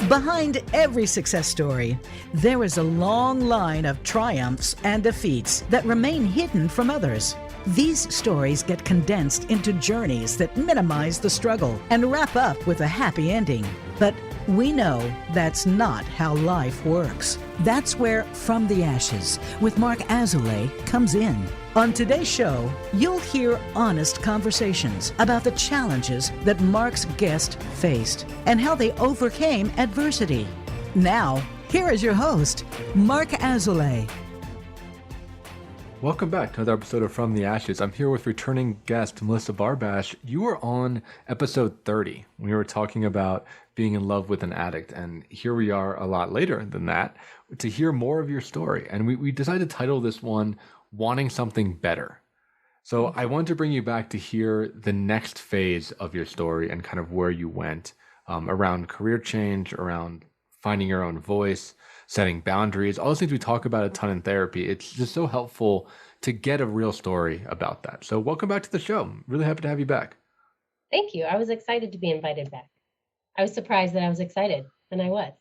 Behind every success story, there is a long line of triumphs and defeats that remain hidden from others. These stories get condensed into journeys that minimize the struggle and wrap up with a happy ending. But we know that's not how life works. That's where From the Ashes with Mark Azoulay comes in. On today's show, you'll hear honest conversations about the challenges that Mark's guest faced and how they overcame adversity. Now, here is your host, Mark Azoulay. Welcome back to another episode of From the Ashes. I'm here with returning guest Melissa Barbash. You were on episode 30 when we were talking about being in love with an addict, and here we are a lot later than that to hear more of your story. And we decided to title this one Wanting Something Better. So I wanted to bring you back to hear the next phase of your story and kind of where you went around career change, around finding your own voice, setting boundaries, all those things we talk about a ton in therapy. It's just so helpful to get a real story about that. So welcome back to the show. Really happy to have you back. Thank you. I was excited to be invited back. I was surprised that I was excited, and I was.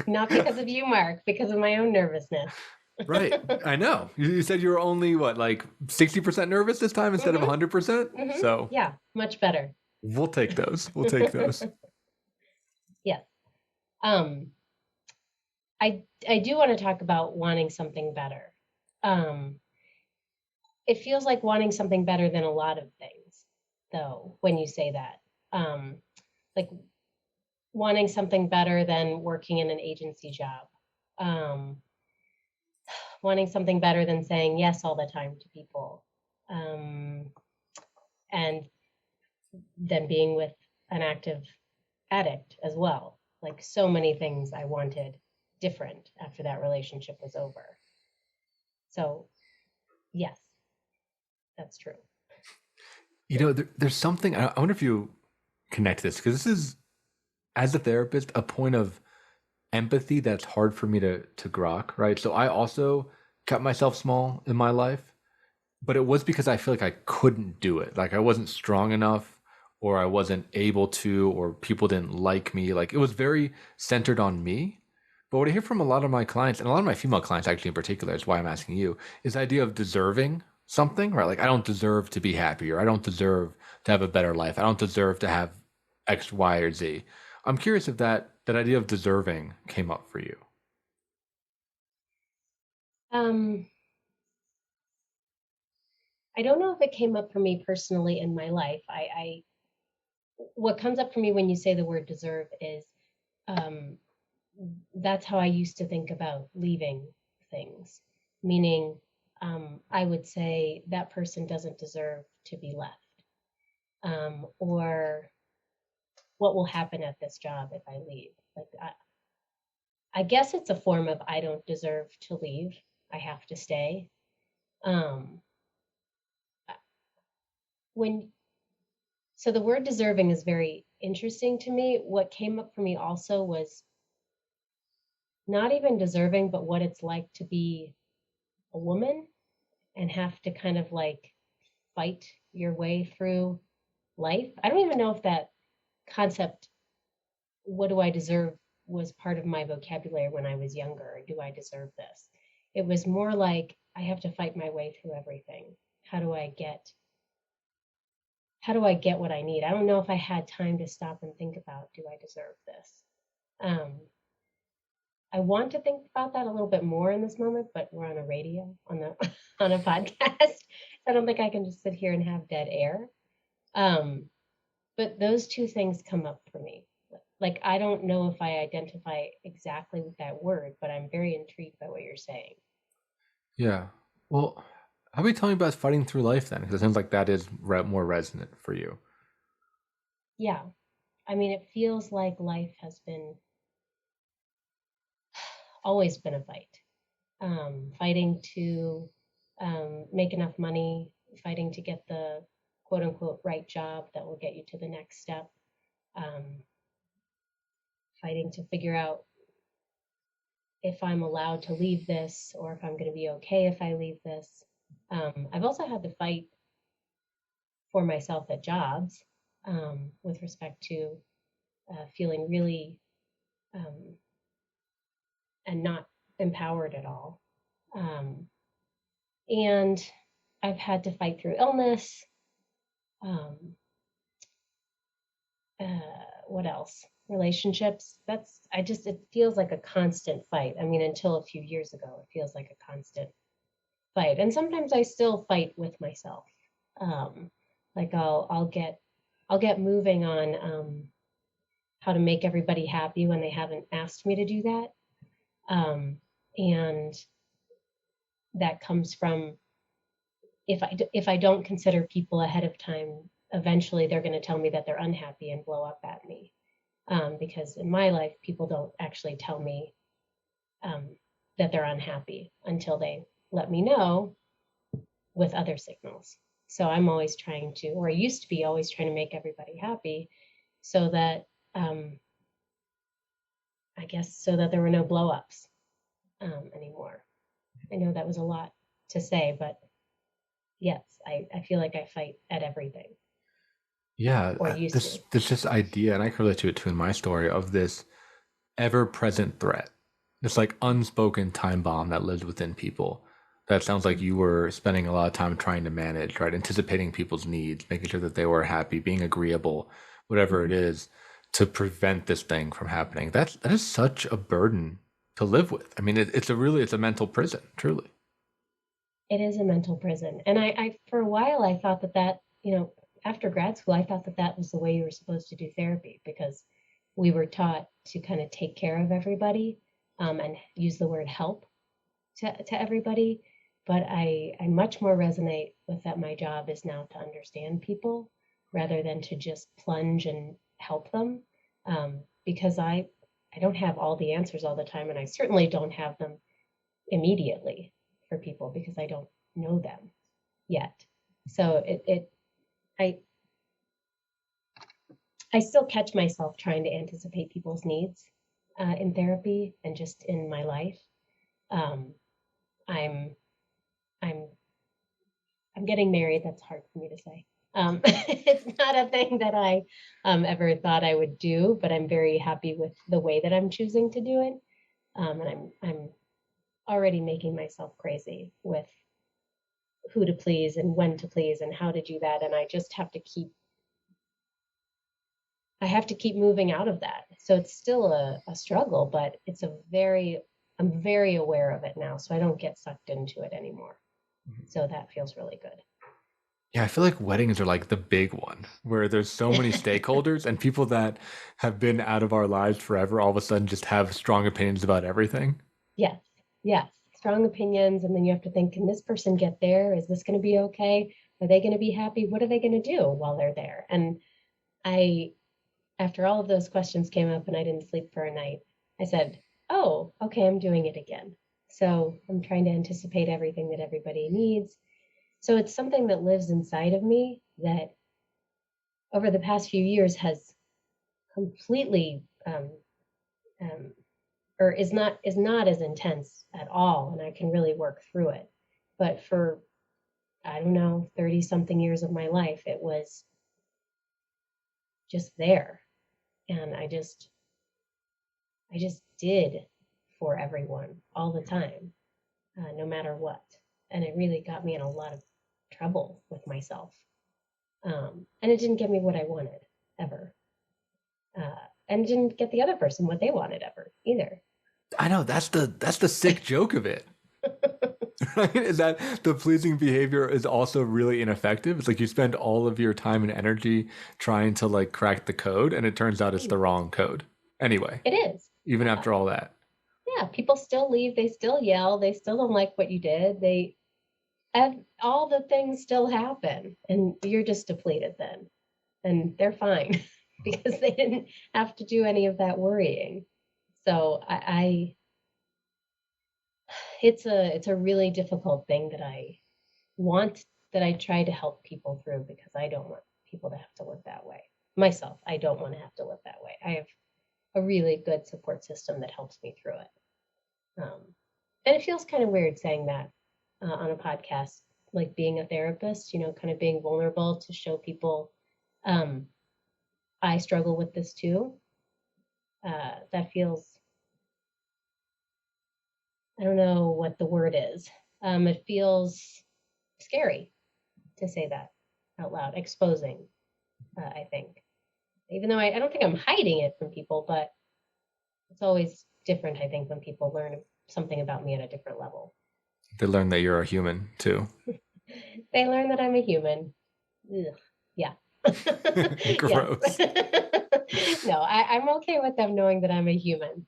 Not because of you, Mark, because of my own nervousness. Right. I know. You said you were only, like 60% nervous this time instead of 100%? Mm-hmm. So yeah, much better. We'll take those. We'll take those. Yes. I do want to talk about wanting something better. It feels like wanting something better than a lot of things, though, when you say that. Like wanting something better than working in an agency job. Wanting something better than saying yes all the time to people. And then being with an active addict as well. Like so many things I wanted different after that relationship was over. So, yes, that's true. You know, there's something, I wonder if you connect this, because this is, as a therapist, a point of empathy that's hard for me to grok, right? So I also kept myself small in my life, but it was because I feel like I couldn't do it. Like I wasn't strong enough, or I wasn't able to, or people didn't like me. Like it was very centered on me. But what I hear from a lot of my clients, and a lot of my female clients actually in particular, is why I'm asking you, is the idea of deserving something, right? Like I don't deserve to be happy, or I don't deserve to have a better life. I don't deserve to have X, Y, or Z. I'm curious if that idea of deserving came up for you. I don't know if it came up for me personally in my life. What comes up for me when you say the word deserve is that's how I used to think about leaving things, meaning I would say that person doesn't deserve to be left, or what will happen at this job if I leave. Like I guess it's a form of I don't deserve to leave. I have to stay. So the word deserving is very interesting to me. What came up for me also was not even deserving, but what it's like to be a woman and have to kind of like fight your way through life. I don't even know if that concept, what do I deserve, was part of my vocabulary when I was younger. Do I deserve this? It was more like I have to fight my way through everything. How do I get what I need? I don't know if I had time to stop and think about, do I deserve this? I want to think about that a little bit more in this moment, but we're on a radio, on a podcast. I don't think I can just sit here and have dead air. But those two things come up for me. Like, I don't know if I identify exactly with that word, but I'm very intrigued by what you're saying. Yeah. Well, how about you tell me about fighting through life then? Because it sounds like that is more resonant for you. Yeah. I mean, it feels like life has always been a fight. Fighting to make enough money, fighting to get the quote unquote right job that will get you to the next step. Fighting to figure out if I'm allowed to leave this or if I'm going to be okay if I leave this. I've also had to fight for myself at jobs with respect to feeling really um, and not empowered at all. And I've had to fight through illness. Um, what else? Relationships. It feels like a constant fight. I mean, until a few years ago, it feels like a constant fight. And sometimes I still fight with myself. Um, like I'll get moving on how to make everybody happy when they haven't asked me to do that. And that comes from if I don't consider people ahead of time, eventually they're going to tell me that they're unhappy and blow up at me. Because in my life, people don't actually tell me that they're unhappy until they let me know with other signals. So I'm always trying to, or I used to be always trying to make everybody happy so that, I guess, so that there were no blow ups anymore. I know that was a lot to say, but yes, I feel like I fight at everything. Yeah, Or used this to. this just idea, and I can relate to it too in my story of this ever-present threat, this like unspoken time bomb that lives within people. That sounds like you were spending a lot of time trying to manage, right? Anticipating people's needs, making sure that they were happy, being agreeable, whatever it is, to prevent this thing from happening. That is such a burden to live with. I mean, it's a mental prison, truly. It is a mental prison. And I for a while, I thought that, after grad school, I thought that was the way you were supposed to do therapy because we were taught to kind of take care of everybody and use the word help to everybody. But I much more resonate with that my job is now to understand people rather than to just plunge and help them. Because I don't have all the answers all the time, and I certainly don't have them immediately for people because I don't know them yet. So I I still catch myself trying to anticipate people's needs in therapy and just in my life. Um, I'm I'm I'm getting married. That's hard for me to say. It's not a thing that I ever thought I would do, but I'm very happy with the way that I'm choosing to do it. And I'm already making myself crazy with who to please and when to please and how to do that. And I have to keep moving out of that. So it's still a struggle, but I'm very aware of it now. So I don't get sucked into it anymore. So that feels really good. Yeah, I feel like weddings are like the big one where there's so many stakeholders and people that have been out of our lives forever all of a sudden just have strong opinions about everything. Yes, yes. Strong opinions. And then you have to think, can this person get there? Is this going to be okay? Are they going to be happy? What are they going to do while they're there? And I, after all of those questions came up and I didn't sleep for a night, I said, oh, okay, I'm doing it again. So I'm trying to anticipate everything that everybody needs. So it's something that lives inside of me that over the past few years has completely um, or is not as intense at all, and I can really work through it. But for I don't know 30 something years of my life, it was just there, and I just did for everyone all the time, no matter what, and it really got me in a lot of trouble with myself, and it didn't get me what I wanted ever. And didn't get the other person what they wanted ever either. I know that's the sick joke of it. Right? Is that the pleasing behavior is also really ineffective. It's like you spend all of your time and energy trying to like crack the code and it turns out it's the wrong code. Anyway, It is. even Yeah. after all that. Yeah, people still leave, they still yell, they still don't like what you did. All the things still happen, and you're just depleted then, and they're fine because they didn't have to do any of that worrying. So it's a really difficult thing that I try to help people through because I don't want people to have to live that way. Myself, I don't want to have to live that way. I have a really good support system that helps me through it. And it feels kind of weird saying that on a podcast, like being a therapist, kind of being vulnerable to show people I struggle with this too. that feels, I don't know what the word is. It feels scary to say that out loud, exposing, I think. Even though I don't think I'm hiding it from people, but it's always different, I think, when people learn something about me at a different level. They learn that you're a human too. They learn that I'm a human. Ugh. Yeah. Gross. No, I'm okay with them knowing that I'm a human.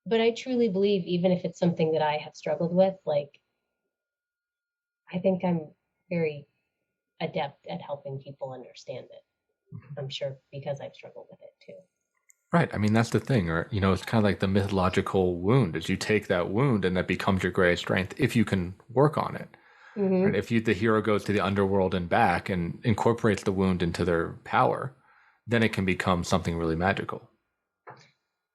But I truly believe, even if it's something that I have struggled with, like, I think I'm very adept at helping people understand it. I'm sure because I've struggled with it too. Right. I mean, that's the thing. Or, it's kind of like the mythological wound is you take that wound and that becomes your greatest strength if you can work on it. Right. Hmm. If the hero goes to the underworld and back and incorporates the wound into their power, then it can become something really magical.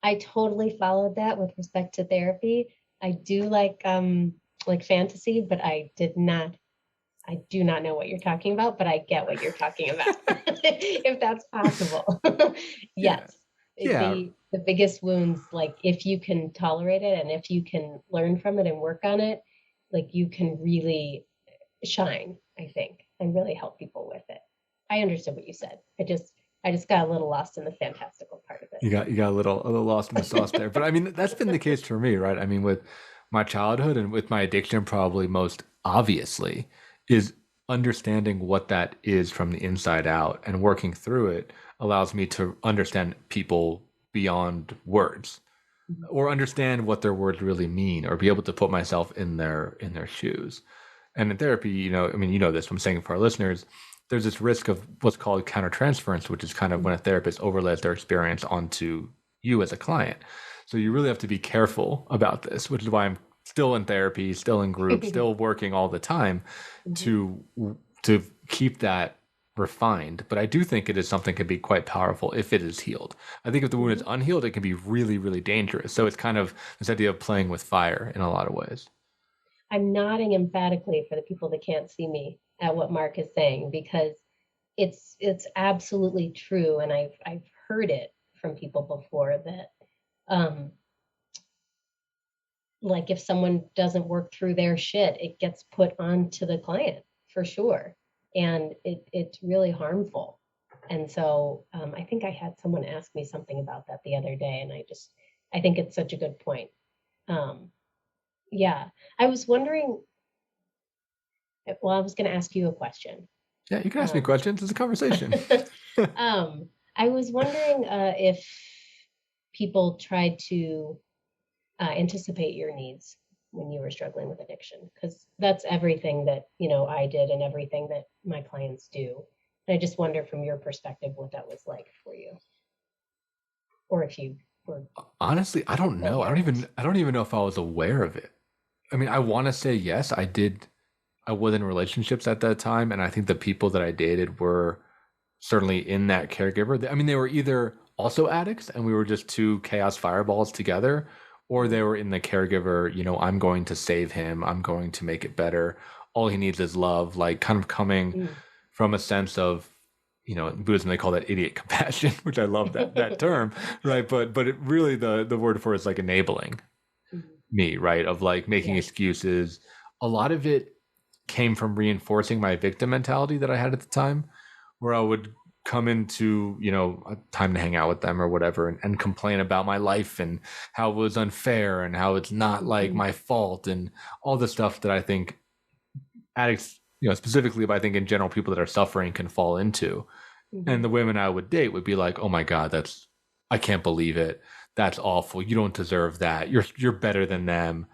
I totally followed that with respect to therapy. I do like fantasy, but I do not know what you're talking about, but I get what you're talking about. If that's possible. Yeah. Yes. Yeah. The biggest wounds, like if you can tolerate it and if you can learn from it and work on it, like you can really shine, I think, and really help people with it. I understood what you said. I just got a little lost in the fantastical part of You got a little lost in the sauce there. But I mean, that's been the case for me, right? I mean, with my childhood and with my addiction, probably most obviously, is understanding what that is from the inside out and working through it allows me to understand people beyond words it. or understand what their words really mean or be able to put myself in their shoes. And in therapy, I mean, this, I'm saying for our listeners, there's this risk of what's called countertransference, which is kind of when a therapist overlays their experience onto you as a client. So you really have to be careful about this, which is why I'm still in therapy, still in groups, still working all the time to keep that refined. But I do think it is something that can be quite powerful if it is healed. I think if the wound is unhealed, it can be really, really dangerous. So it's kind of this idea of playing with fire in a lot of ways. I'm nodding emphatically for the people that can't see me at what Mark is saying because it's absolutely true, and I've heard it from people before that like if someone doesn't work through their shit, it gets put onto the client for sure, and it's really harmful. And so I think I had someone ask me something about that the other day, and I think it's such a good point. Yeah, I was wondering. Well, I was going to ask you a question. Yeah, you can ask me questions. It's a conversation. I was wondering if people tried to anticipate your needs when you were struggling with addiction, because that's everything that I did and everything that my clients do. And I just wonder from your perspective what that was like for you, or if you were. Honestly, I don't know. I don't even know if I was aware of it. I mean, I want to say yes, I did. I was in relationships at that time, and I think the people that I dated were certainly in that caregiver. I mean, they were either also addicts, and we were just two chaos fireballs together, or they were in the caregiver. I'm going to save him. I'm going to make it better. All he needs is love. Like kind of coming from a sense of, in Buddhism they call that idiot compassion, which I love that term, right? But it really the word for it is like enabling me, right? Of like making excuses. A lot of it came from reinforcing my victim mentality that I had at the time, where I would come into, a time to hang out with them or whatever and complain about my life and how it was unfair and how it's not like my fault and all the stuff that I think addicts, specifically, but I think in general, people that are suffering can fall into. And the women I would date would be like, oh my God, I can't believe it. That's awful. You don't deserve that. You're better than them.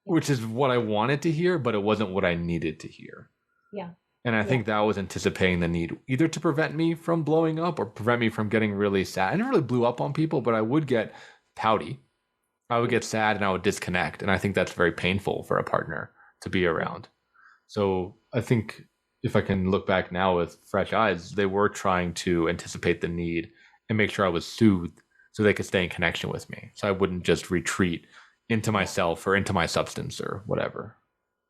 Which is what I wanted to hear, but it wasn't what I needed to hear. Yeah. And I think that was anticipating the need either to prevent me from blowing up or prevent me from getting really sad. I never really blew up on people, but I would get pouty. I would get sad and I would disconnect. And I think that's very painful for a partner to be around. So I think if I can look back now with fresh eyes, they were trying to anticipate the need and make sure I was soothed so they could stay in connection with me. So I wouldn't just retreat into myself or into my substance or whatever.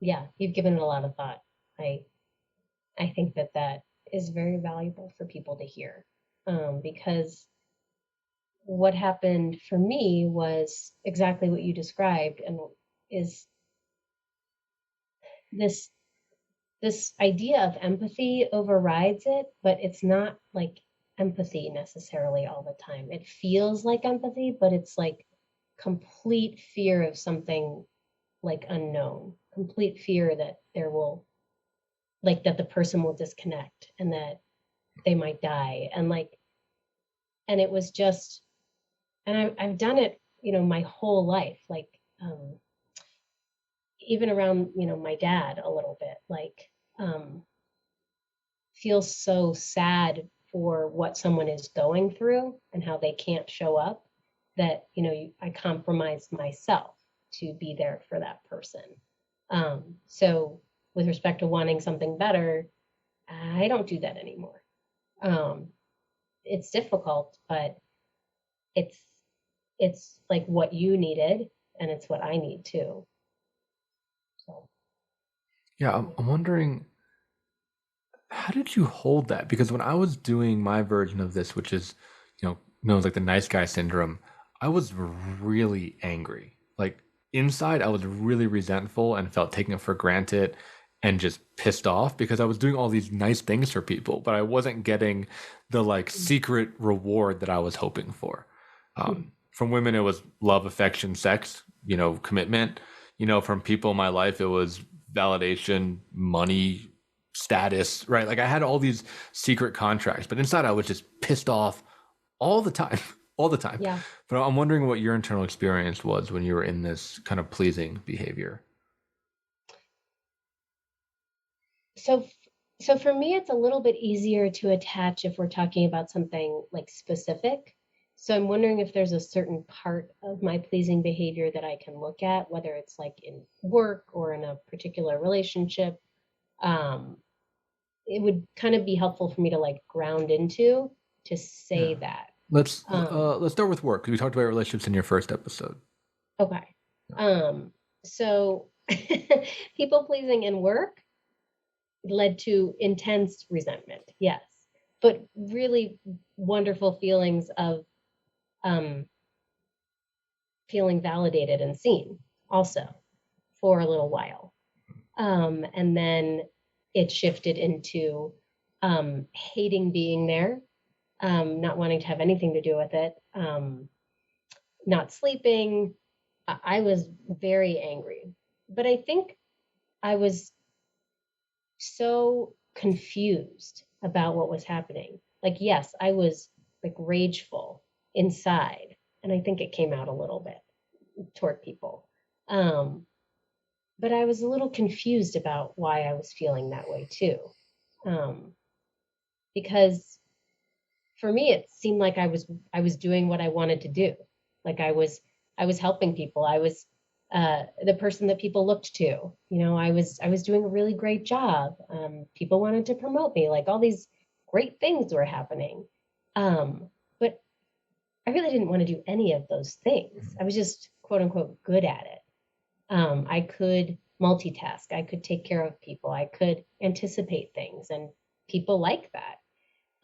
Yeah, you've given it a lot of thought. I think that is very valuable for people to hear. because what happened for me was exactly what you described, and is this this idea of empathy overrides it, but it's not like empathy necessarily all the time. It feels like empathy, but it's like complete fear of something like unknown, complete fear that there will, like, that the person will disconnect and that they might die. And like, and it was just, and I've done it, my whole life, like, even around, my dad a little bit, like, feel so sad for what someone is going through and how they can't show up, that I compromise myself to be there for that person. So with respect to wanting something better, I don't do that anymore. It's difficult, but it's it's like what you needed, and it's what I need too. So Yeah, I'm wondering, how did you hold that? Because when I was doing my version of this, which is, known as like the nice guy syndrome, I was really angry. Like inside, I was really resentful and felt taken for granted and just pissed off because I was doing all these nice things for people, but I wasn't getting the like secret reward that I was hoping for. From women, it was love, affection, sex, commitment. From people in my life, it was validation, money, status, right? Like I had all these secret contracts, but inside I was just pissed off all the time, all the time. yeah. But I'm wondering what your internal experience was when you were in this kind of pleasing behavior. So so for me, it's a little bit easier to attach if we're talking about something like specific. So I'm wondering if there's a certain part of my pleasing behavior that I can look at, whether it's like in work or in a particular relationship. Um, it would kind of be helpful for me to like ground into to say Yeah. that. Let's Um, let's start with work because we talked about relationships in your first episode. okay. So people pleasing in work led to intense resentment, yes, but really wonderful feelings of um, feeling validated and seen also for a little while. And then it shifted into hating being there, not wanting to have anything to do with it, not sleeping. I was very angry. But I think I was so confused about what was happening. Like, yes, I was like rageful inside, and I think it came out a little bit toward people. Um, but I was a little confused about why I was feeling that way too. Um, because for me it seemed like I was doing what I wanted to do. Like I was helping people. I was the person that people looked to. I was doing a really great job. People wanted to promote me. Like all these great things were happening. But I really didn't want to do any of those things. I was just quote unquote good at it. I could multitask. I could take care of people. I could anticipate things, and people like that.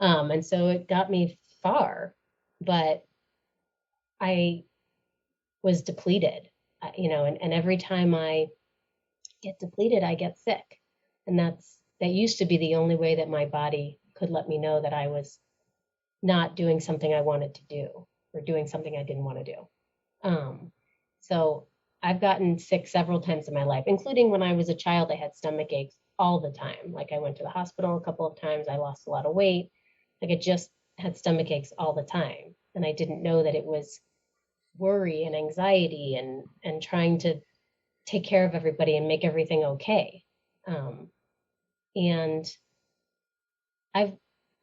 And so it got me far, but I was depleted, and every time I get depleted, I get sick. And that used to be the only way that my body could let me know that I was not doing something I wanted to do or doing something I didn't want to do. So I've gotten sick several times in my life, including when I was a child. I had stomach aches all the time. Like I went to the hospital a couple of times. I lost a lot of weight. Like I just had stomach aches all the time. And I didn't know that it was worry and anxiety and trying to take care of everybody and make everything okay. Um, and I've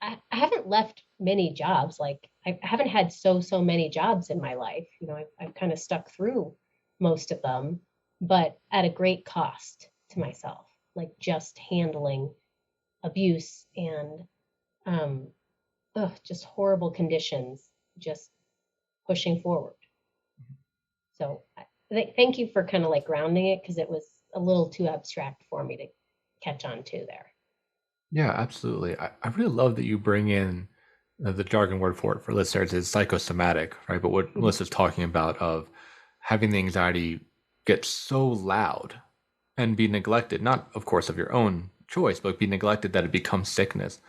I haven't left many jobs. Like I haven't had so many jobs in my life. I've kind of stuck through most of them, but at a great cost to myself. Like just handling abuse and um, just horrible conditions, just pushing forward. So thank you for kind of like grounding it, because it was a little too abstract for me to catch on to there. Yeah, absolutely. I really love that you bring in the jargon word for it for listeners is psychosomatic, right? But what Mhm. Melissa's talking about of having the anxiety get so loud and be neglected, not of course of your own choice, but be neglected that it becomes sickness.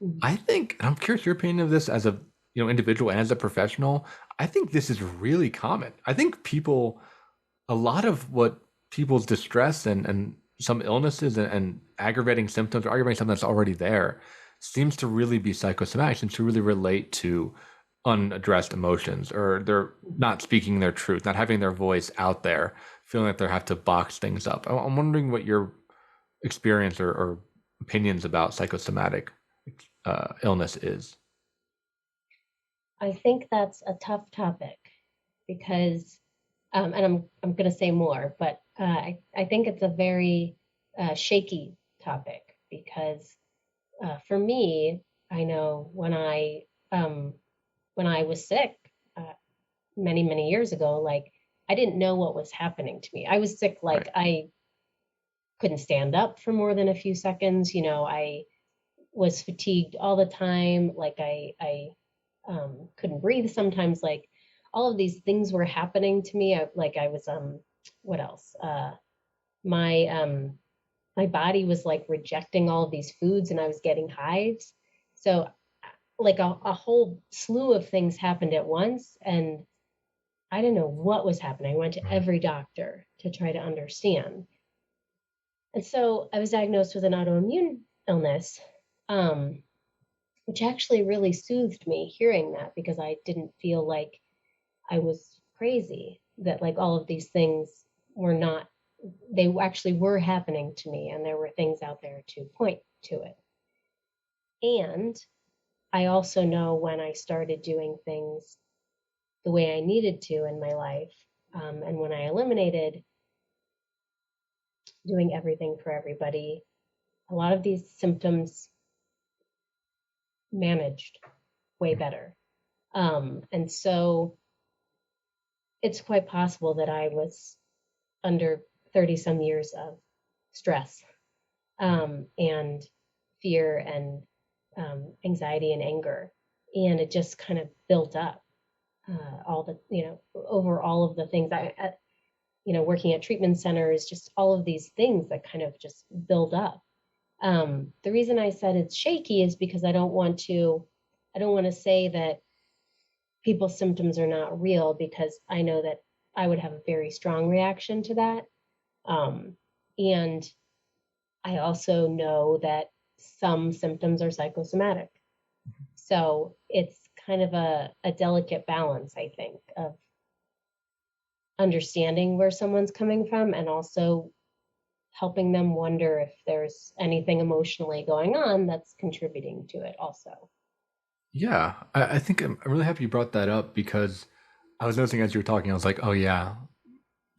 Mhm. I think, and I'm curious your opinion of this as a individual and as a professional. I think this is really common. I think people, a lot of what people's distress and some illnesses and aggravating symptoms or aggravating something that's already there seems to really be psychosomatic, seems to really relate to unaddressed emotions, or they're not speaking their truth, not having their voice out there, feeling like they have to box things up. I'm wondering what your experience or opinions about psychosomatic illness is. I think that's a tough topic because, and I'm going to say more, but I think it's a very shaky topic because for me, I know when I was sick many years ago, like I didn't know what was happening to me. I was sick, like Right. I couldn't stand up for more than a few seconds. You know, I was fatigued all the time. Like I couldn't breathe sometimes. Like all of these things were happening to me. Like I was what else? My my body was like rejecting all of these foods, and I was getting hives. So like a whole slew of things happened at once, and I didn't know what was happening. I went to Mhm. every doctor to try to understand. And so I was diagnosed with an autoimmune illness, um, which actually really soothed me hearing that because I didn't feel like I was crazy, that like all of these things were not, they actually were happening to me, and there were things out there to point to it. And I also know when I started doing things the way I needed to in my life, and when I eliminated doing everything for everybody, a lot of these symptoms managed way better. And so it's quite possible that I was under 30 some years of stress, and fear and anxiety and anger. And it just kind of built up all the, over all of the things working at treatment centers, just all of these things that kind of just build up. The reason I said it's shaky is because I don't want to say that people's symptoms are not real, because I know that I would have a very strong reaction to that. Um, and I also know that some symptoms are psychosomatic. So it's kind of a delicate balance, I think, of understanding where someone's coming from and also helping them wonder if there's anything emotionally going on that's contributing to it also. Yeah, I think I'm really happy you brought that up because I was noticing as you were talking, I was like, oh yeah,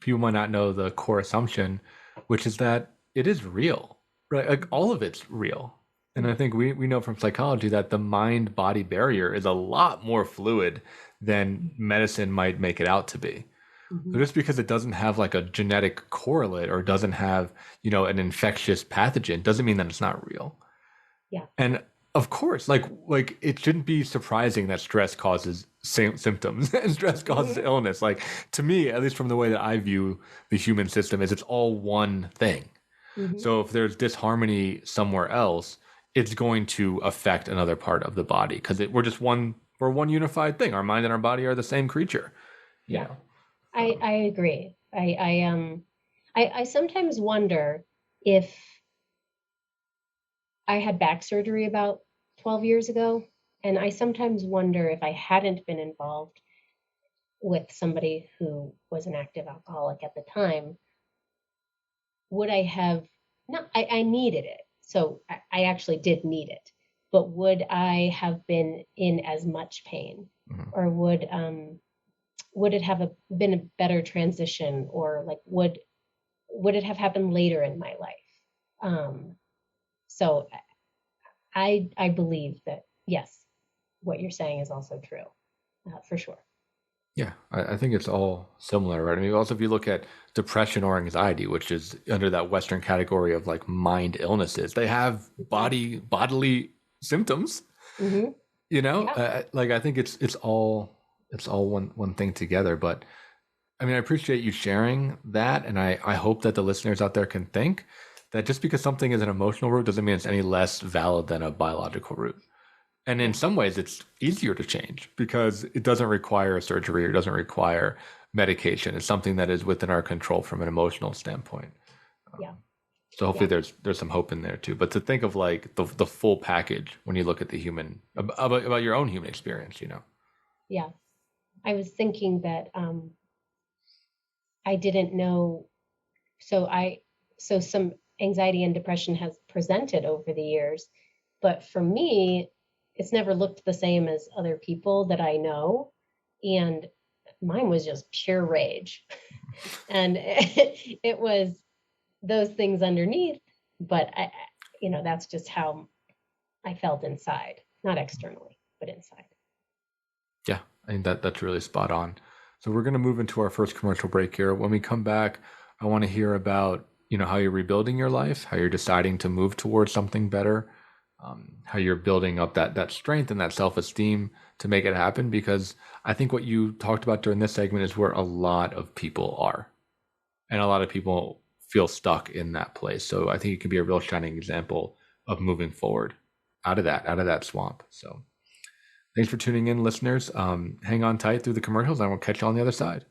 people might not know the core assumption, which is that it is real, right? Like all of it's real. And I think we know from psychology that the mind body barrier is a lot more fluid than medicine might make it out to be. So Mm-hmm. just because it doesn't have like a genetic correlate or doesn't have, an infectious pathogen doesn't mean that it's not real. Yeah. And of course, like it shouldn't be surprising that stress causes symptoms and stress causes Mm-hmm. illness. Like to me, at least from the way that I view the human system, is it's all one thing. Mm-hmm. So if there's disharmony somewhere else, it's going to affect another part of the body because we're one unified thing. Our mind and our body are the same creature. You Yeah, know. I agree. I sometimes wonder if I had back surgery about 12 years ago, and I sometimes wonder if I hadn't been involved with somebody who was an active alcoholic at the time, would I have not, I needed it. So I actually did need it, but would I have been in as much pain, Mhm. or would it have been a better transition, or like would it have happened later in my life? So I believe that yes, what you're saying is also true, for sure. Yeah, I think it's all similar, right? I mean, also if you look at depression or anxiety, which is under that Western category of like mind illnesses, they have bodily symptoms. Hmm. Yeah. Like I think it's all one thing together. But I mean, I appreciate you sharing that, and I hope that the listeners out there can think that just because something is an emotional root doesn't mean it's any less valid than a biological root. And in Yeah. some ways, it's easier to change because it doesn't require a surgery or it doesn't require medication. It's something that is within our control from an emotional standpoint. Yeah. So hopefully Yeah. there's some hope in there too. But to think of like the full package when you look at the human about your own human experience. Yeah. I was thinking that I didn't know. So some anxiety and depression has presented over the years, but for me, it's never looked the same as other people that I know. And mine was just pure rage. And it was those things underneath, but that's just how I felt inside, not externally, but inside. Yeah, I think that's really spot on. So we're going to move into our first commercial break here. When we come back, I want to hear about how you're rebuilding your life, how you're deciding to move towards something better, how you're building up that strength and that self-esteem to make it happen. Because I think what you talked about during this segment is where a lot of people are, and a lot of people feel stuck in that place. So I think it can be a real shining example of moving forward out of that swamp. So. Thanks for tuning in, listeners. Hang on tight through the commercials, and we'll catch you on the other side.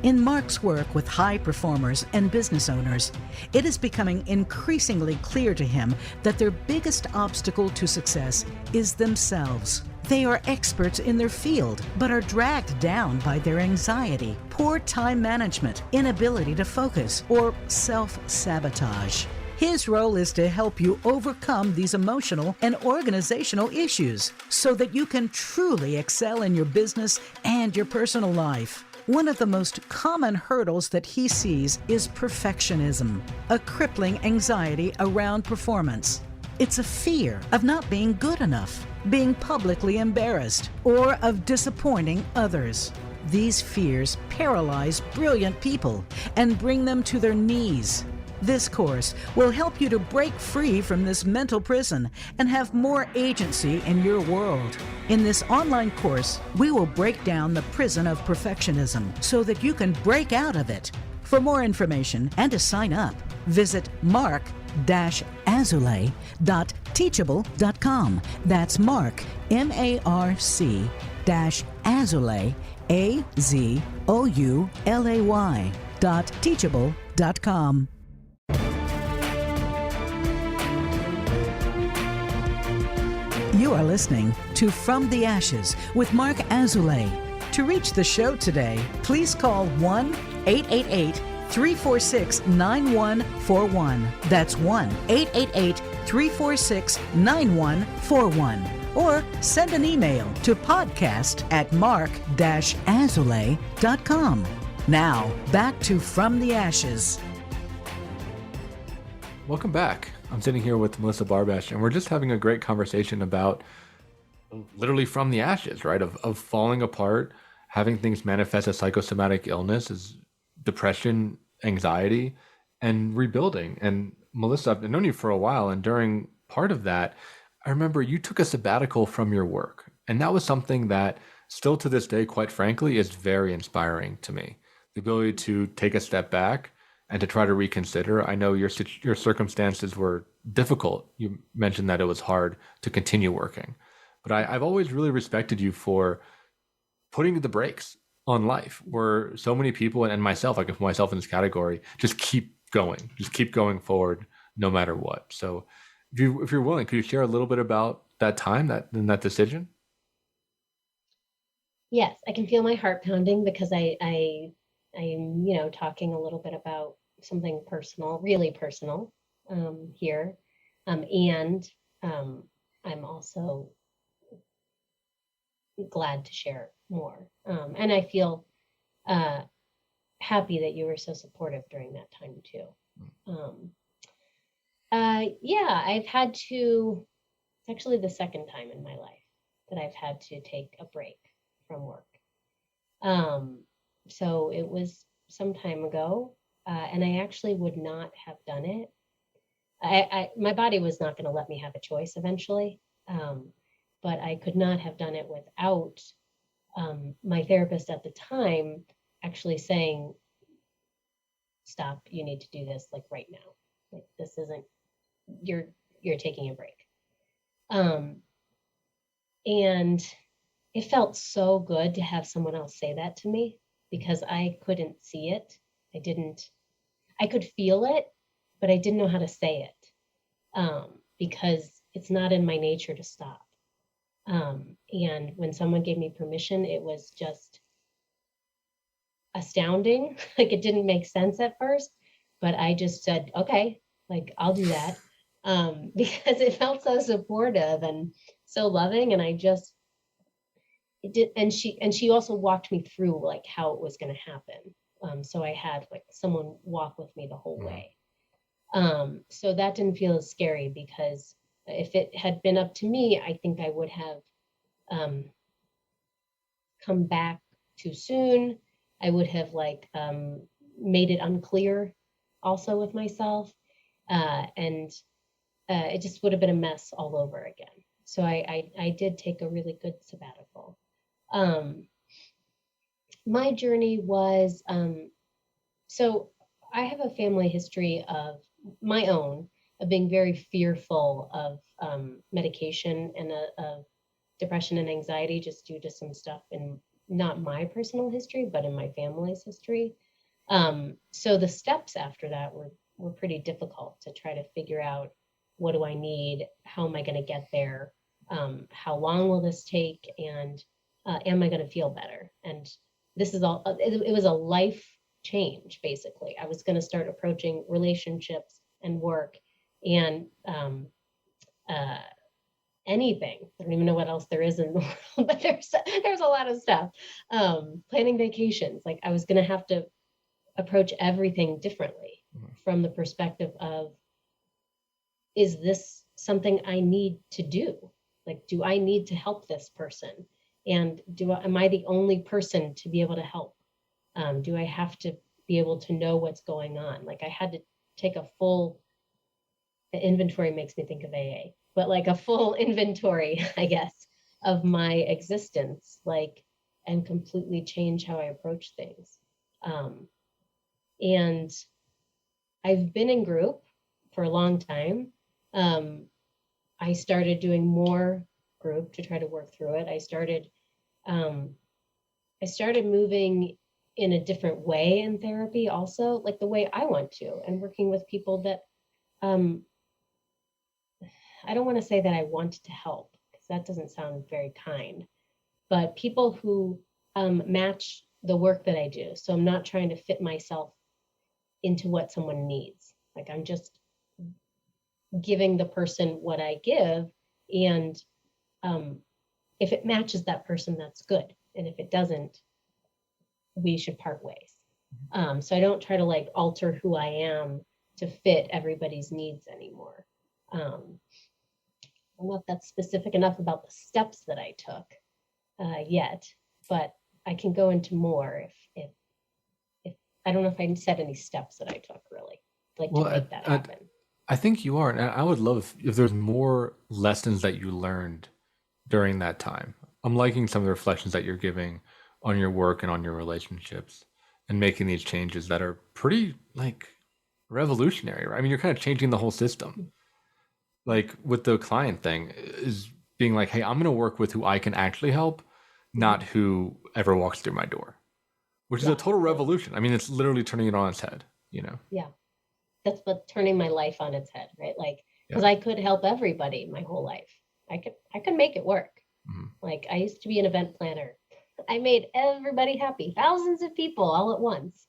In Mark's work with high performers and business owners, it is becoming increasingly clear to him that their biggest obstacle to success is themselves. They are experts in their field, but are dragged down by their anxiety, poor time management, inability to focus, or self-sabotage. His role is to help you overcome these emotional and organizational issues so that you can truly excel in your business and your personal life. One of the most common hurdles that he sees is perfectionism, a crippling anxiety around performance. It's a fear of not being good enough, being publicly embarrassed, or of disappointing others. These fears paralyze brilliant people and bring them to their knees. This course will help you to break free from this mental prison and have more agency in your world. In this online course, we will break down the prison of perfectionism so that you can break out of it. For more information and to sign up, visit mark-azulay.teachable.com. That's Mark, MARC-Azulay, AZOULAY.teachable.com. You are listening to From the Ashes with Mark Azulay. To reach the show today, please call 1-888-346-9141. That's 1-888-346-9141. Or send an email to podcast@mark-azulay.com. Now, back to From the Ashes. Welcome back. I'm sitting here with Melissa Barbash, and we're just having a great conversation about literally from the ashes, right? Of falling apart, having things manifest as psychosomatic illness, as depression, anxiety, and rebuilding. And Melissa, I've known you for a while, and during part of that, I remember you took a sabbatical from your work. And that was something that still to this day, quite frankly, is very inspiring to me. The ability to take a step back and to try to reconsider. I know your circumstances were difficult. You mentioned that it was hard to continue working, but I've always really respected you for putting the brakes on life, where so many people and myself, I can put myself in this category, just keep going forward no matter what. So if you're willing, could you share a little bit about that time, that decision? Yes, I can feel my heart pounding because I'm talking a little bit about something personal, really personal here. And I'm also glad to share more. And I feel happy that you were so supportive during that time too. I've had to, it's actually the second time in my life that I've had to take a break from work. So it was some time ago, and I actually would not have done it. My body was not going to let me have a choice eventually. but I could not have done it without my therapist at the time actually saying, stop, you need to do this like right now. Like this isn't, you're taking a break. And it felt so good to have someone else say that to me because I couldn't see it. I could feel it, but I didn't know how to say it because it's not in my nature to stop. And when someone gave me permission, it was just astounding. Like it didn't make sense at first, but I just said, okay, like I'll do that. Because it felt so supportive and so loving. And it did. And she also walked me through like how it was going to happen. So I had like someone walk with me the whole way. So that didn't feel as scary because if it had been up to me, I think I would have come back too soon. I would have like made it unclear also with myself. And it just would have been a mess all over again. So I did take a really good sabbatical. My journey was, so I have a family history of my own of being very fearful of medication and of depression and anxiety just due to some stuff in not my personal history, but in my family's history. So the steps after that were pretty difficult to try to figure out what do I need? How am I going to get there? How long will this take? And am I going to feel better? And this is all, it was a life change, basically. I was going to start approaching relationships and work and anything. I don't even know what else there is in the world, but there's a lot of stuff. Planning vacations, like I was going to have to approach everything differently from the perspective of, is this something I need to do? Like, do I need to help this person? And am I the only person to be able to help? Do I have to be able to know what's going on? Like I had to take a full inventory, makes me think of AA, but like a full inventory, I guess, of my existence, like, and completely change how I approach things. And I've been in group for a long time. I started doing more group to try to work through it. I started moving in a different way in therapy also, like the way I want to, and working with people that I don't want to say that I want to help because that doesn't sound very kind, but people who match the work that I do. So I'm not trying to fit myself into what someone needs. Like I'm just giving the person what I give, and if it matches that person, that's good. And if it doesn't, we should part ways. So I don't try to like alter who I am to fit everybody's needs anymore. I don't know if that's specific enough about the steps that I took yet, but I can go into more if I don't know if I said any steps that I took really, like to make that happen. I think you are, and I would love if there's more lessons that you learned during that time. I'm liking some of the reflections that you're giving on your work and on your relationships and making these changes that are pretty like revolutionary, right? I mean, you're kind of changing the whole system. Like with the client thing is being like, hey, I'm going to work with who I can actually help, not who ever walks through my door, which is a total revolution. I mean, it's literally turning it on its head, you know? Yeah. That's what turning my life on its head, right? Like, because I could help everybody my whole life. I could make it work. Like I used to be an event planner. I made everybody happy. Thousands of people all at once,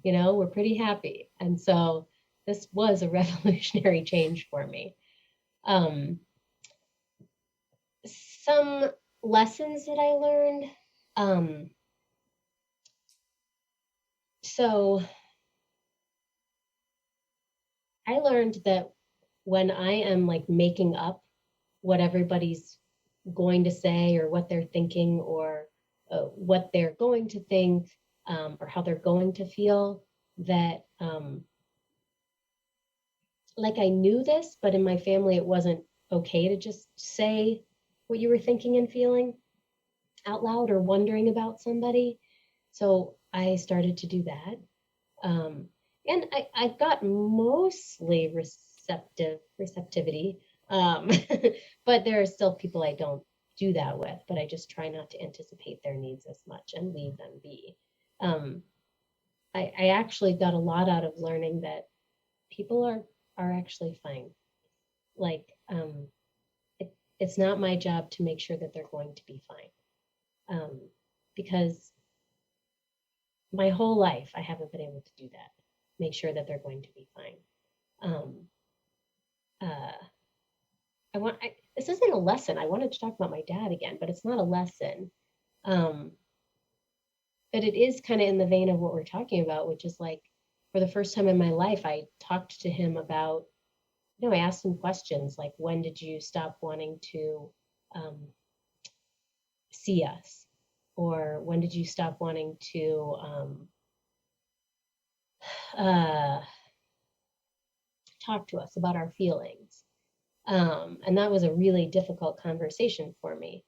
you know, were pretty happy. And so this was a revolutionary change for me. Some lessons that I learned. So I learned that when I am like making up what everybody's going to say or what they're thinking or what they're going to think or how they're going to feel, that like I knew this, but in my family it wasn't okay to just say what you were thinking and feeling out loud or wondering about somebody. So I started to do that. And I've got mostly receptivity. But there are still people I don't do that with, but I just try not to anticipate their needs as much and leave them be. Um, I actually got a lot out of learning that people are actually fine. Like, it's not my job to make sure that they're going to be fine. Because my whole life I haven't been able to do that, make sure that they're going to be fine. Uh, this isn't a lesson. I wanted to talk about my dad again, but it's not a lesson. Um, but it is kind of in the vein of what we're talking about, which is like, for the first time in my life, I talked to him about, I asked him questions like, when did you stop wanting to see us? Or when did you stop wanting to talk to us about our feelings? And that was a really difficult conversation for me.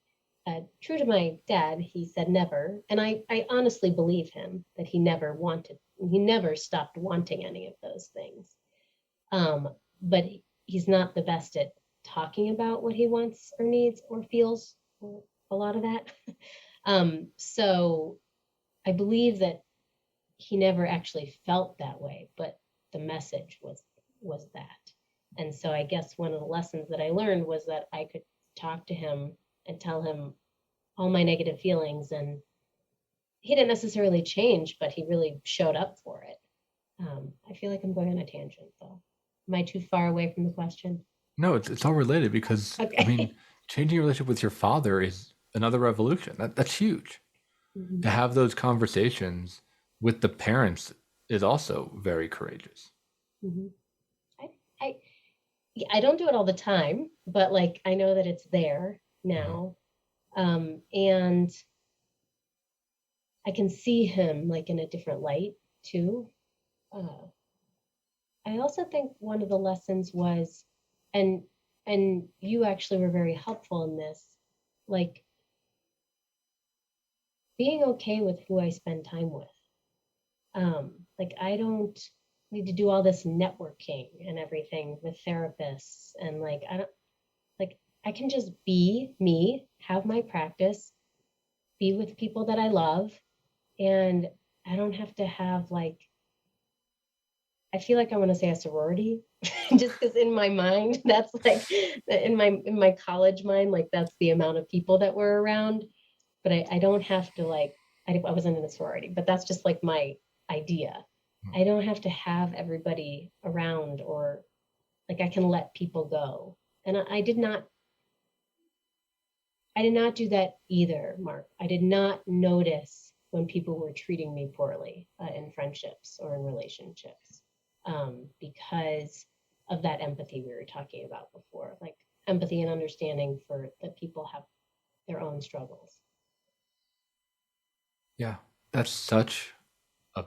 True to my dad, he said never. And I honestly believe him that he never stopped wanting any of those things. But he's not the best at talking about what he wants or needs or feels, or a lot of that. So I believe that he never actually felt that way, but the message was that. And so I guess one of the lessons that I learned was that I could talk to him and tell him all my negative feelings, and he didn't necessarily change, but he really showed up for it. I feel like I'm going on a tangent though. Am I too far away from the question? No, it's all related because I mean, Okay. changing your relationship with your father is another revolution. That's huge. Mhm. To have those conversations with the parents is also very courageous. Mhm. I, I, yeah, I don't do it all the time, but like I know that it's there Mhm. now. And I can see him like in a different light too. Uh, I also think one of the lessons was, and and you actually were very helpful in this, like being okay with who I spend time with. Like I don't need to do all this networking and everything with therapists, and like I don't like I can just be me, have my practice, be with people that I love, and I don't have to have like, I feel like I want to say a sorority, just because in my mind that's like, in my college mind, like that's the amount of people that were around. But I don't have to like, I wasn't in a sorority, but that's just like my idea. I don't have to have everybody around, or like I can let people go. And I did not do that either, Mark. I did not notice when people were treating me poorly in friendships or in relationships, because of that empathy we were talking about before, like empathy and understanding for that people have their own struggles. Yeah, that's such a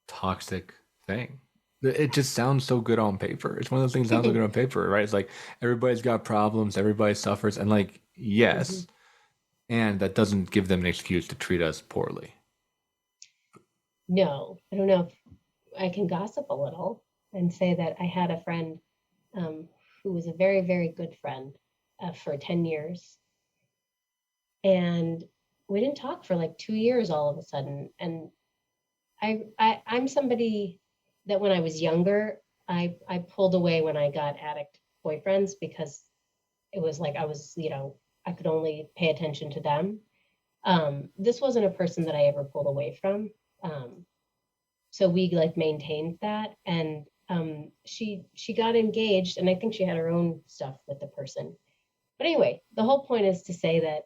toxic thing. It just sounds so good on paper. It's one of those things that sounds so good on paper, right? It's like everybody's got problems, everybody suffers, and like, Mhm. yes, and that doesn't give them an excuse to treat us poorly. No, I don't know if I can gossip a little and say that I had a friend um, who was a very, very good friend for 10 years. And we didn't talk for like 2 years all of a sudden. And I'm somebody that when I was younger, I pulled away when I got addict boyfriends, because it was like I was, I could only pay attention to them. This wasn't a person that I ever pulled away from. Um, so we like maintained that, and she got engaged, and I think she had her own stuff with the person. But anyway, the whole point is to say that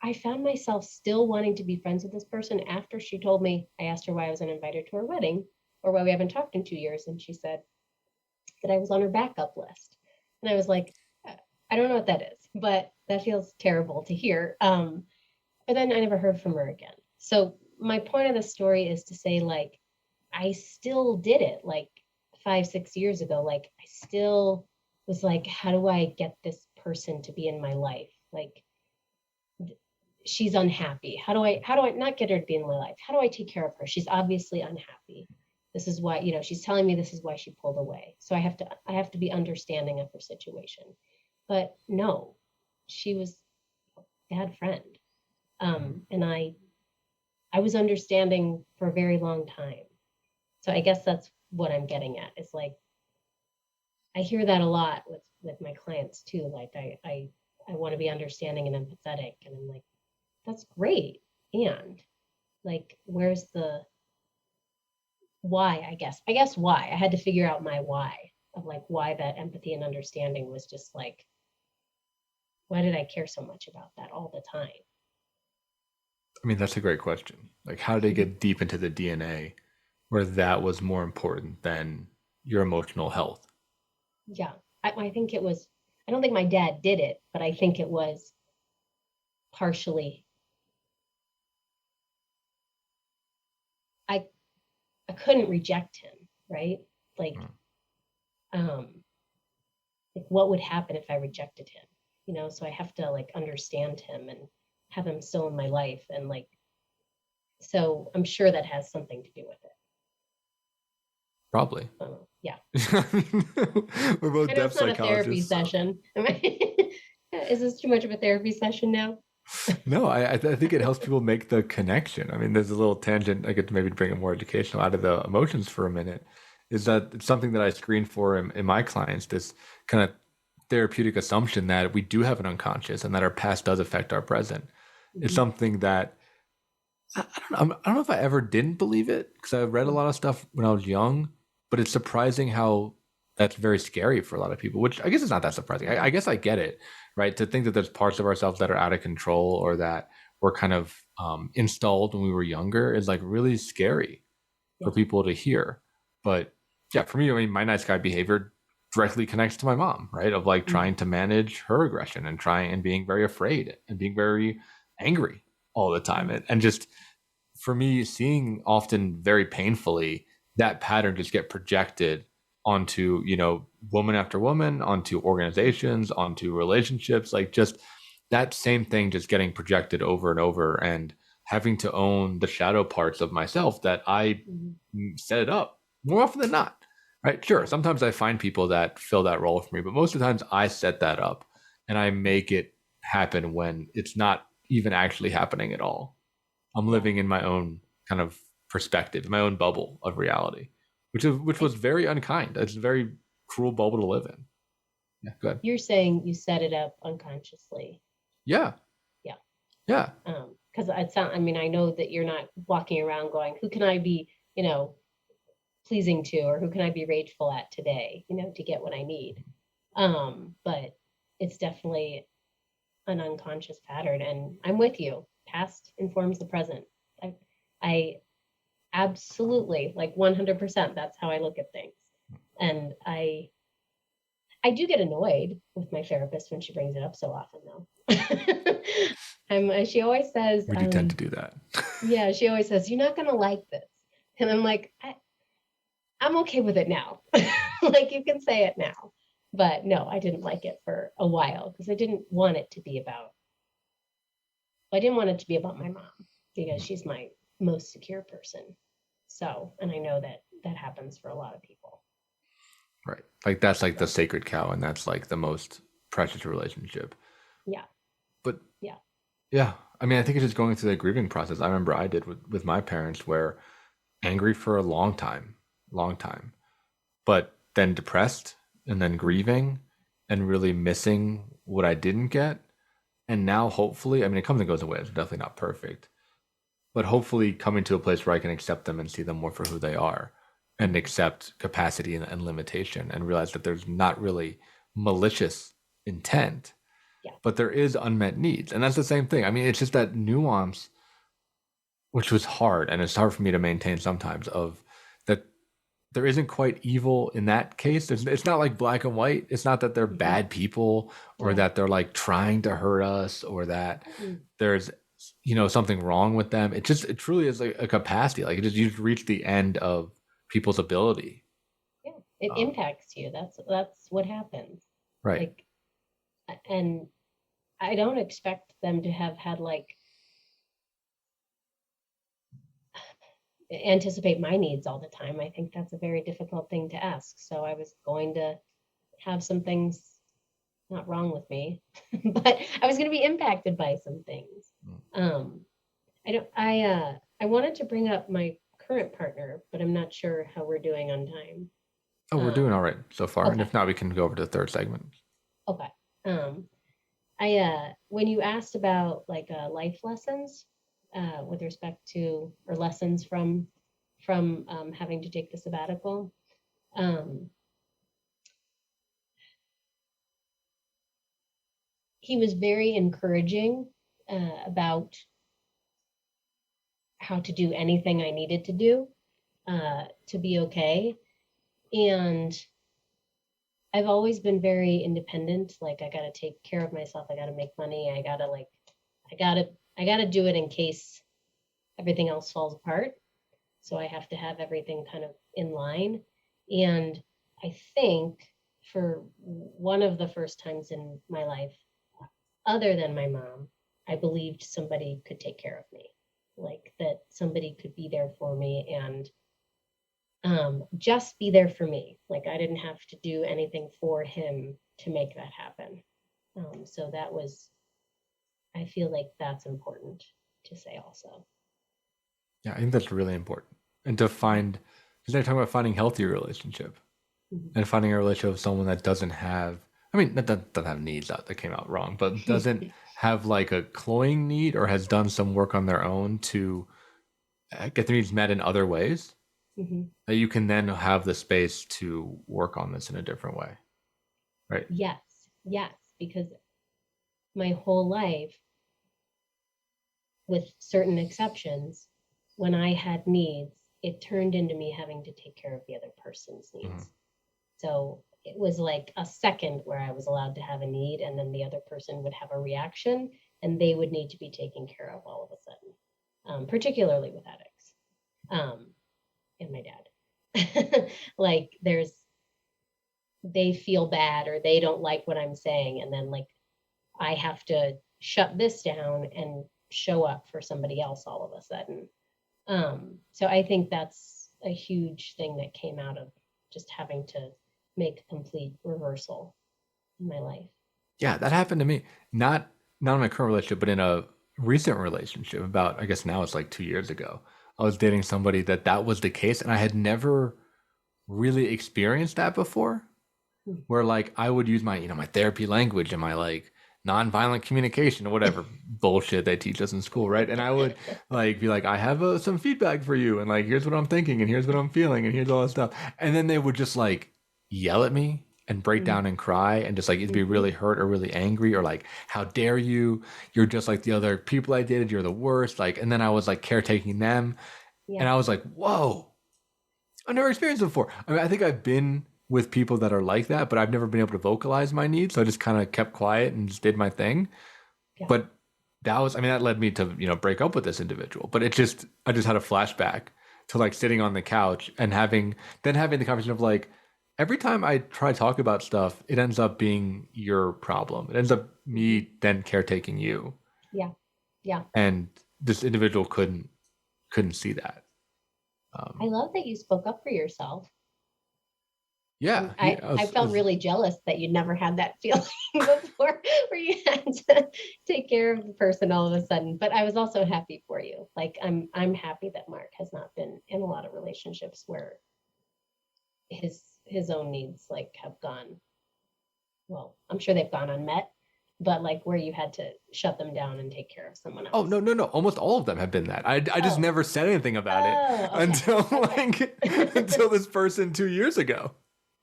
I found myself still wanting to be friends with this person after she told me. I asked her why I wasn't invited to her wedding, or why we haven't talked in 2 years, and she said that I was on her backup list. And I was like, I don't know what that is, but that feels terrible to hear. And then I never heard from her again. So my point of the story is to say, like, I still did it like 5, 6 years ago. Like, I still was like, how do I get this person to be in my life. Like, she's unhappy. How do I not get her to be in my life? How do I take care of her? She's obviously unhappy. This is why, she's telling me this is why she pulled away. So I have to be understanding of her situation. But no, she was a bad friend. And I was understanding for a very long time. So I guess that's what I'm getting at. It's like, I hear that a lot with my clients too. Like I want to be understanding and empathetic. And I'm like, that's great. And like, where's the why? I guess why. I had to figure out my why of like why that empathy and understanding was just like, why did I care so much about that all the time? I mean, that's a great question. Like, how did they get deep into the DNA where that was more important than your emotional health? Yeah, I think it was, I don't think my dad did it, but I think it was partially, I couldn't reject him, right? Like, like what would happen if I rejected him? So I have to like understand him and have him still in my life. And like, so I'm sure that has something to do with it. Probably. Yeah. We're both I know deaf it's not a therapy psychologists. So. session. Is this too much of a therapy session now? No, I think it helps people make the connection. I mean, there's a little tangent. I get to maybe bring it more educational out of the emotions for a minute. Is that it's something that I screen for in my clients, this kind of therapeutic assumption that we do have an unconscious and that our past does affect our present. Mm-hmm. It's something that I don't know if I ever didn't believe it, because I read a lot of stuff when I was young, but it's surprising how that's very scary for a lot of people, which I guess it's not that surprising. I guess I get it, right? To think that there's parts of ourselves that are out of control or that were kind of installed when we were younger is like really scary for people to hear. But yeah, for me, I mean, my nice guy behavior directly connects to my mom, right? Of like trying to manage her aggression and being very afraid and being very angry all the time. And just for me, seeing often very painfully that pattern just get projected onto, woman after woman, onto organizations, onto relationships, like just that same thing just getting projected over and over, and having to own the shadow parts of myself that I set it up more often than not. Right. Sure. Sometimes I find people that fill that role for me, but most of the times I set that up and I make it happen when it's not even actually happening at all. I'm living in my own kind of perspective, my own bubble of reality, which was very unkind. It's a very cruel bubble to live in. Yeah, go ahead. You're saying you set it up unconsciously. Yeah. Yeah. Yeah. Because I know that you're not walking around going, who can I be, pleasing to, or who can I be rageful at today, to get what I need. But it's definitely an unconscious pattern, and I'm with you. Past informs the present. I absolutely, like 100%, that's how I look at things. And I do get annoyed with my therapist when she brings it up so often, though. She always says, we do tend to do that. Yeah, she always says, you're not gonna like this. And I'm like, I'm okay with it now. Like, you can say it now. But no, I didn't like it for a while because I didn't want it to be about my mom, because she's my most secure person. So, and I know that happens for a lot of people. Right. Like that's like the sacred cow, and that's like the most precious relationship. Yeah. But yeah. Yeah. I mean, I think it's just going through the grieving process. I remember I did with my parents, where angry for a long time, but then depressed and then grieving and really missing what I didn't get. And now hopefully, I mean, it comes and goes in waves. It's definitely not perfect, but hopefully coming to a place where I can accept them and see them more for who they are, and accept capacity and limitation, and realize that there's not really malicious intent, but there is unmet needs. And that's the same thing. I mean, it's just that nuance, which was hard. And it's hard for me to maintain sometimes, of that there isn't quite evil in that case. It's not like black and white. It's not that they're bad people, or that they're like trying to hurt us, or that there's, something wrong with them. It truly is like a capacity. Like you just reach the end of people's ability. Yeah, it impacts you. That's what happens. Right. Like, And I don't expect them to have had like anticipate my needs all the time. I think that's a very difficult thing to ask. So I was going to have some things not wrong with me, but I was going to be impacted by some things. I wanted to bring up my current partner, but I'm not sure how we're doing on time. Oh, we're doing all right so far. And Okay. if not, we can go over to the third segment. Okay. When you asked about like life lessons with respect to or lessons from having to take the sabbatical, he was very encouraging about how to do anything I needed to do to be okay. And I've always been very independent. Like I got to take care of myself. I got to make money. I got to do it in case everything else falls apart. So I have to have everything kind of in line. And I think for one of the first times in my life, other than my mom, I believed somebody could take care of me, like that somebody could be there for me and just be there for me. Like I didn't have to do anything for him to make that happen. So that was, I feel like that's important to say also. Yeah, I think that's really important. And to find, because they're talking about finding healthy relationship and finding a relationship with someone that doesn't have, I mean, that doesn't have needs that came out wrong, but doesn't have like a cloying need or has done some work on their own to get their needs met in other ways. That you can then have the space to work on this in a different way. Right. Yes, because my whole life, with certain exceptions, when I had needs, it turned into me having to take care of the other person's needs. So it was like a second where I was allowed to have a need, and then the other person would have a reaction, and they would need to be taken care of all of a sudden, particularly with addicts and my dad. Like they feel bad or they don't like what I'm saying, and then like I have to shut this down and show up for somebody else all of a sudden. So I think that's a huge thing that came out of just having to make a complete reversal in my life. Yeah, that happened to me. Not in my current relationship, but in a recent relationship. About, I guess now it's like 2 years ago. I was dating somebody that was the case, and I had never really experienced that before. Where like I would use my my therapy language and my like nonviolent communication or whatever bullshit they teach us in school, right? And I would like be like, I have some feedback for you, and like here's what I'm thinking, and here's what I'm feeling, and here's all this stuff, and then they would just like yell at me and break down and cry and just like either be really hurt or really angry or like, how dare you? You're just like the other people I dated. You're the worst. Like, and then I was like caretaking them, and I was like, whoa, I've never experienced it before. I mean, I think I've been with people that are like that, but I've never been able to vocalize my needs. So I just kind of kept quiet and just did my thing. Yeah. But that led me to, break up with this individual. But I just had a flashback to like sitting on the couch and having the conversation of like, every time I try to talk about stuff, it ends up being your problem. It ends up me then caretaking you. Yeah. Yeah. And this individual couldn't see that. I love that you spoke up for yourself. Yeah. I felt really jealous that you never had that feeling before where you had to take care of the person all of a sudden. But I was also happy for you. Like I'm happy that Mark has not been in a lot of relationships where his own needs like have gone, well, I'm sure they've gone unmet, but like where you had to shut them down and take care of someone else. Oh, no. Almost all of them have been that. I just never said anything about it until until this person 2 years ago.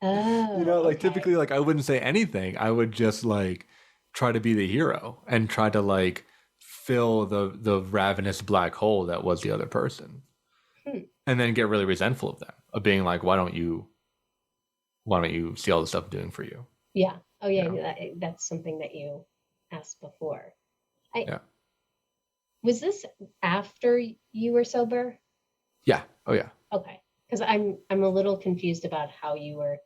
Oh, typically like I wouldn't say anything. I would just like try to be the hero and try to like fill the ravenous black hole that was the other person. And then get really resentful of them, of being like, why don't you see all the stuff I'm doing for you? Yeah. Oh yeah. That's something that you asked before. Was this after you were sober? Yeah. Oh yeah. Okay. Because I'm a little confused about how you were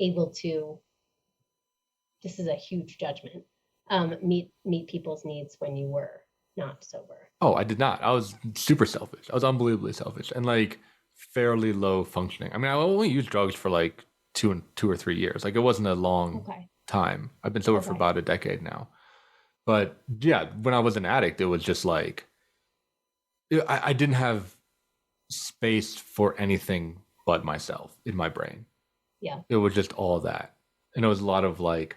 able to this is a huge judgment, meet people's needs when you were not sober? Oh, I did not. I was super selfish. I was unbelievably selfish and like fairly low functioning. I mean, I only used drugs for like 2 or 3 years. Like it wasn't a long Okay. time. I've been sober for Okay. about a decade now. But yeah, when I was an addict, it was just like I didn't have space for anything but myself in my brain. Yeah. It was just all that. And it was a lot of like,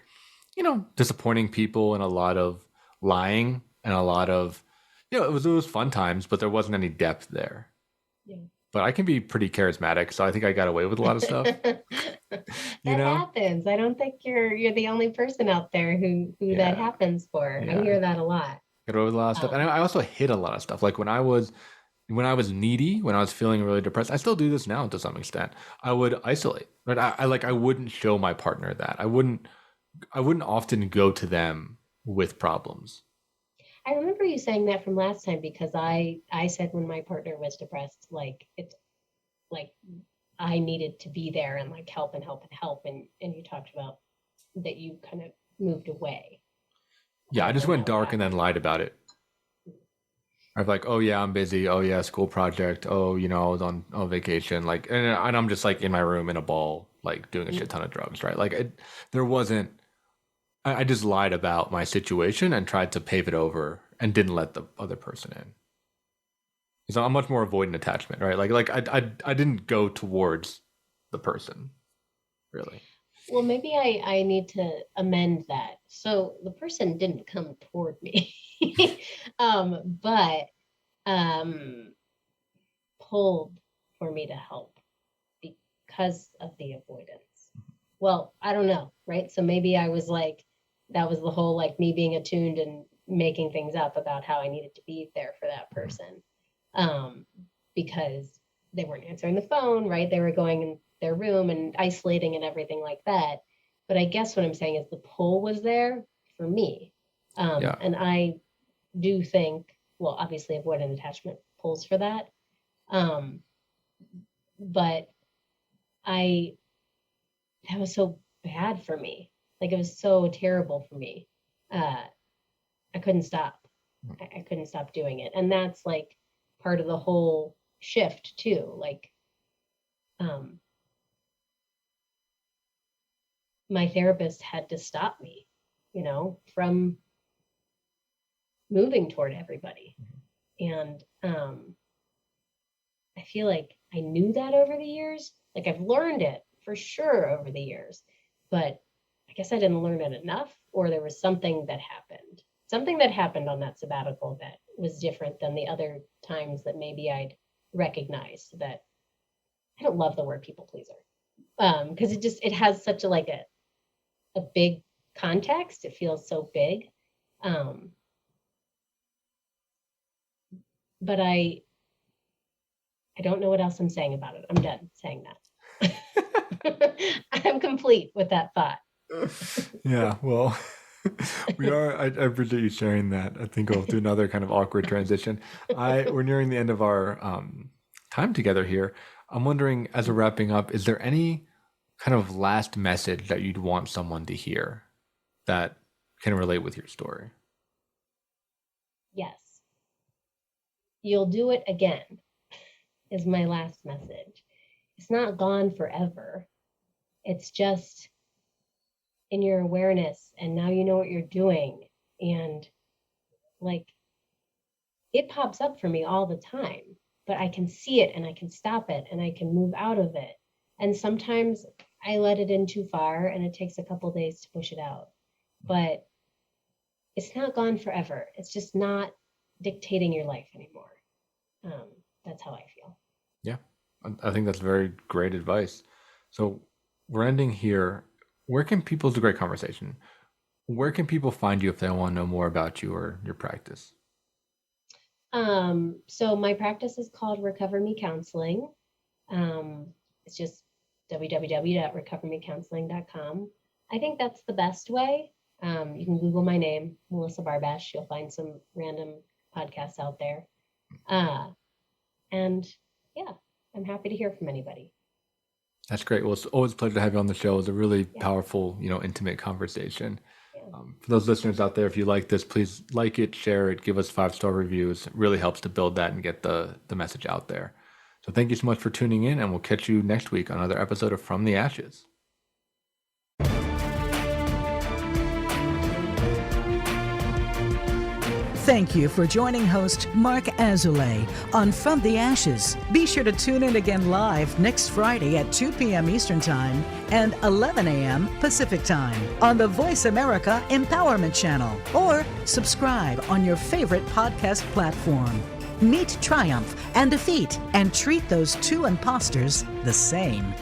disappointing people and a lot of lying and a lot of, it was fun times, but there wasn't any depth there. Yeah. But I can be pretty charismatic, so I think I got away with a lot of stuff. That happens. I don't think you're the only person out there who that Yeah. happens for. I Yeah. hear that a lot. Got away with a lot of stuff. And I also hid a lot of stuff. Like when I was needy, when I was feeling really depressed, I still do this now to some extent. I would isolate. Right. I wouldn't show my partner that. I wouldn't often go to them with problems. I remember you saying that from last time because I said when my partner was depressed, like it's like I needed to be there and like help and help and help, and you talked about that you kind of moved away. Yeah, I just went dark and then lied about it. I was like, oh yeah, I'm busy. Oh yeah, school project. Oh, I was on vacation. Like, and I'm just like in my room in a ball, like doing a shit ton of drugs, right? Like, there wasn't. I just lied about my situation and tried to pave it over and didn't let the other person in. So I'm much more avoidant attachment, right? Like I didn't go towards the person, really. Well, maybe I need to amend that. So the person didn't come toward me, but pulled for me to help because of the avoidance. Well, I don't know, right? So maybe I was like, that was the whole like me being attuned and making things up about how I needed to be there for that person, because they weren't answering the phone, right? They were going in their room and isolating and everything like that. But I guess what I'm saying is the pull was there for me. And I do think, well, obviously avoidant attachment pulls for that. But that was so bad for me. Like it was so terrible for me. I couldn't stop. I couldn't stop doing it. And that's like part of the whole shift too. Like, my therapist had to stop me, from moving toward everybody. And I feel like I knew that over the years. Like I've learned it for sure over the years, but I guess I didn't learn it enough, or there was something that happened on that sabbatical that was different than the other times that maybe I'd recognized that. I don't love the word people pleaser, because it has such a big context. It feels so big. But I don't know what else I'm saying about it. I'm done saying that. I'm complete with that thought. Yeah, well, I appreciate you sharing that. I think we'll do another kind of awkward transition. We're nearing the end of our time together here. I'm wondering, as we're wrapping up, is there any kind of last message that you'd want someone to hear that can relate with your story? Yes. You'll do it again is my last message. It's not gone forever. It's just in your awareness, and now you know what you're doing. And like, it pops up for me all the time, but I can see it and I can stop it and I can move out of it. And sometimes I let it in too far and it takes a couple days to push it out. But it's not gone forever. It's just not dictating your life anymore. That's how I feel. Yeah, I think that's very great advice. So we're ending here. Where can people, it's a great conversation. Where can people find you if they want to know more about you or your practice? So my practice is called Recover Me Counseling. It's just www.recovermecounseling.com. I think that's the best way. You can Google my name, Melissa Barbash. You'll find some random podcasts out there. And yeah, I'm happy to hear from anybody. That's great. Well, it's always a pleasure to have you on the show. It was a really powerful, intimate conversation. For those listeners out there, if you like this, please like it, share it, give us 5-star reviews. It really helps to build that and get the message out there. So thank you so much for tuning in, and we'll catch you next week on another episode of From the Ashes. Thank you for joining host Mark Azoulay on From the Ashes. Be sure to tune in again live next Friday at 2 p.m. Eastern Time and 11 a.m. Pacific Time on the Voice America Empowerment Channel, or subscribe on your favorite podcast platform. Meet triumph and defeat, and treat those two imposters the same.